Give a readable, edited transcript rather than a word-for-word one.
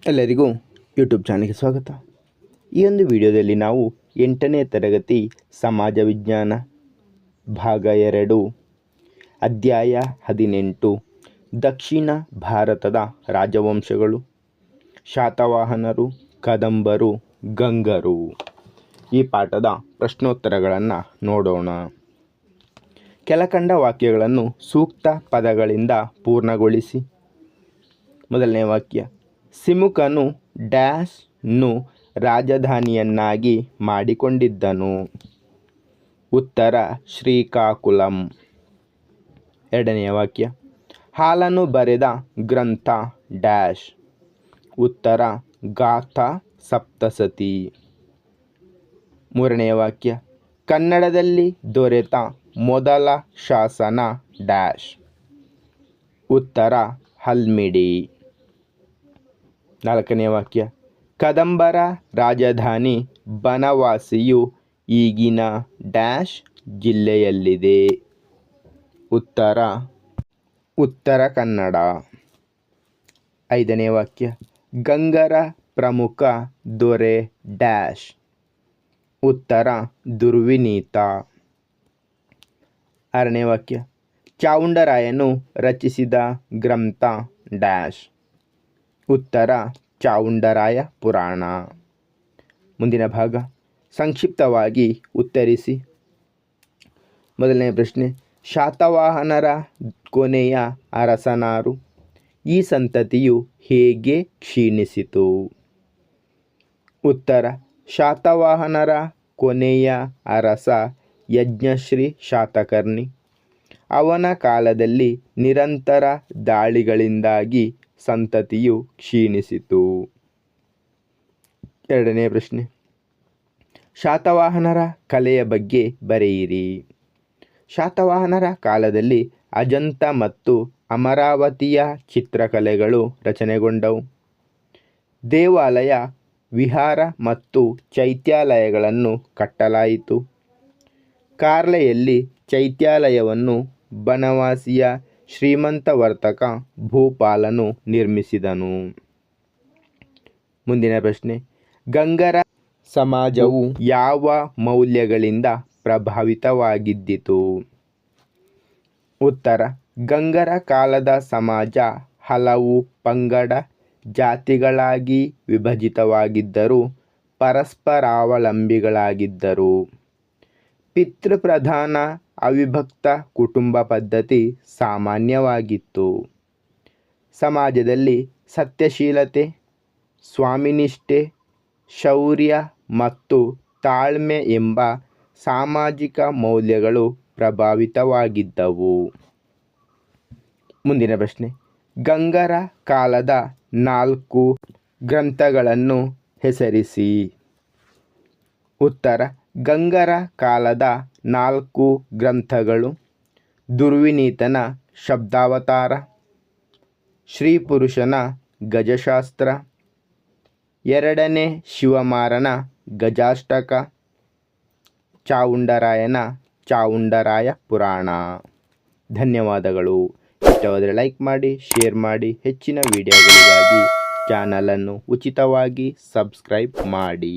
ಎಲ್ಲರಿಗೂ ಯೂಟ್ಯೂಬ್ ಚಾನಲ್ಗೆ ಸ್ವಾಗತ. ಈ ಒಂದು ವಿಡಿಯೋದಲ್ಲಿ ನಾವು 8ನೇ ತರಗತಿ ಸಮಾಜ ವಿಜ್ಞಾನ ಭಾಗ 2 ಅಧ್ಯಾಯ 18 ದಕ್ಷಿಣ ಭಾರತದ ರಾಜವಂಶಗಳು, ಶಾತವಾಹನರು, ಕದಂಬರು, ಗಂಗರು ಈ ಪಾಠದ ಪ್ರಶ್ನೋತ್ತರಗಳನ್ನು ನೋಡೋಣ. ಕೆಳಕಂಡ ವಾಕ್ಯಗಳನ್ನು ಸೂಕ್ತ ಪದಗಳಿಂದ ಪೂರ್ಣಗೊಳಿಸಿ. ಮೊದಲನೇ ವಾಕ್ಯ, ಸಿಮುಕನು ಡ್ಯಾಶ್ನು ರಾಜಧಾನಿಯನ್ನಾಗಿ ಮಾಡಿಕೊಂಡಿದ್ದನು. ಉತ್ತರ ಶ್ರೀಕಾಕುಲಂ. ಎರಡನೆಯ ವಾಕ್ಯ, ಹಾಲನ್ನು ಬರೆದ ಗ್ರಂಥ ಡ್ಯಾಶ್. ಉತ್ತರ ಗಾಥಾ ಸಪ್ತಸತಿ. ಮೂರನೆಯ ವಾಕ್ಯ, ಕನ್ನಡದಲ್ಲಿ ದೊರೆತ ಮೊದಲ ಶಾಸನ ಡ್ಯಾಶ್. ಉತ್ತರ ಹಲ್ಮಿಡಿ. ನಾಲ್ಕನೇ ವಾಕ್ಯ, ಕದಂಬರ ರಾಜಧಾನಿ ಬನವಾಸಿಯು ಈಗಿನ ಡ್ಯಾಶ್ ಜಿಲ್ಲೆಯಲ್ಲಿದೆ. ಉತ್ತರ ಉತ್ತರ ಕನ್ನಡ. ಐದನೇ ವಾಕ್ಯ, ಗಂಗರ ಪ್ರಮುಖ ದೊರೆ ಡ್ಯಾಶ್. ಉತ್ತರ ದುರ್ವಿನೀತ. ಆರನೇ ವಾಕ್ಯ, ಚಾವುಂಡರಾಯನು ರಚಿಸಿದ ಗ್ರಂಥ ಡ್ಯಾಶ್. ಉತ್ತರ ಚಾವುಂಡರಾಯ ಪುರಾಣ. ಮುಂದಿನ ಭಾಗ, ಸಂಕ್ಷಿಪ್ತವಾಗಿ ಉತ್ತರಿಸಿ. ಮೊದಲನೇ ಪ್ರಶ್ನೆ, ಶಾತವಾಹನರ ಕೊನೆಯ ಅರಸನಾರು? ಈ ಸಂತತಿಯು ಹೇಗೆ ಕ್ಷೀಣಿಸಿತು? ಉತ್ತರ, ಶಾತವಾಹನರ ಕೊನೆಯ ಅರಸ ಯಜ್ಞಶ್ರೀ ಶಾತಕರ್ಣಿ. ಅವನ ಕಾಲದಲ್ಲಿ ನಿರಂತರ ದಾಳಿಗಳಿಂದಾಗಿ ಸಂತತಿಯು ಕ್ಷೀಣಿಸಿತು. ಎರಡನೇ ಪ್ರಶ್ನೆ, ಶಾತವಾಹನರ ಕಲೆಯ ಬಗ್ಗೆ ಬರೆಯಿರಿ. ಶಾತವಾಹನರ ಕಾಲದಲ್ಲಿ ಅಜಂತ ಮತ್ತು ಅಮರಾವತಿಯ ಚಿತ್ರಕಲೆಗಳು ರಚನೆಗೊಂಡವು. ದೇವಾಲಯ, ವಿಹಾರ ಮತ್ತು ಚೈತ್ಯಾಲಯಗಳನ್ನು ಕಟ್ಟಲಾಯಿತು. ಕಾರ್ಲೆಯಲ್ಲಿ ಚೈತ್ಯಾಲಯವನ್ನು ಬನವಾಸಿಯ ಶ್ರೀಮಂತ ವರ್ತಕ ಭೂಪಾಲನು ನಿರ್ಮಿಸಿದನು. ಮುಂದಿನ ಪ್ರಶ್ನೆ, ಗಂಗರ ಸಮಾಜವು ಯಾವ ಮೌಲ್ಯಗಳಿಂದ ಪ್ರಭಾವಿತವಾಗಿದ್ದಿತು? ಉತ್ತರ, ಗಂಗರ ಕಾಲದ ಸಮಾಜ ಹಲವು ಪಂಗಡ ಜಾತಿಗಳಾಗಿ ವಿಭಜಿತವಾಗಿದ್ದರೂ ಪರಸ್ಪರಾವಲಂಬಿಗಳಾಗಿದ್ದರು. ಪಿತೃಪ್ರಧಾನ ಅವಿಭಕ್ತ ಕುಟುಂಬ ಪದ್ಧತಿ ಸಾಮಾನ್ಯವಾಗಿತ್ತು. ಸಮಾಜದಲ್ಲಿ ಸತ್ಯಶೀಲತೆ, ಸ್ವಾಮಿನಿಷ್ಠೆ, ಶೌರ್ಯ ಮತ್ತು ತಾಳ್ಮೆ ಎಂಬ ಸಾಮಾಜಿಕ ಮೌಲ್ಯಗಳು ಪ್ರಭಾವಿತವಾಗಿದ್ದವು. ಮುಂದಿನ ಪ್ರಶ್ನೆ, ಗಂಗರ ಕಾಲದ 4 ಗ್ರಂಥಗಳನ್ನು ಹೆಸರಿಸಿ. ಉತ್ತರ, ಗಂಗರ ಕಾಲದ 4 ಗ್ರಂಥಗಳು: ದುರ್ವಿನೀತನ ಶಬ್ದಾವತಾರ, ಶ್ರೀಪುರುಷನ ಗಜಶಾಸ್ತ್ರ, ಎರಡನೇ ಶಿವಮಾರನ ಗಜಾಷ್ಟಕ, ಚಾವುಂಡರಾಯನ ಚಾವುಂಡರಾಯ ಪುರಾಣ. ಧನ್ಯವಾದಗಳು. ಇಷ್ಟವಾದರೆ ಲೈಕ್ ಮಾಡಿ, ಶೇರ್ ಮಾಡಿ. ಹೆಚ್ಚಿನ ವಿಡಿಯೋಗಳಿಗಾಗಿ ಚಾನಲನ್ನು ಉಚಿತವಾಗಿ ಸಬ್ಸ್ಕ್ರೈಬ್ ಮಾಡಿ.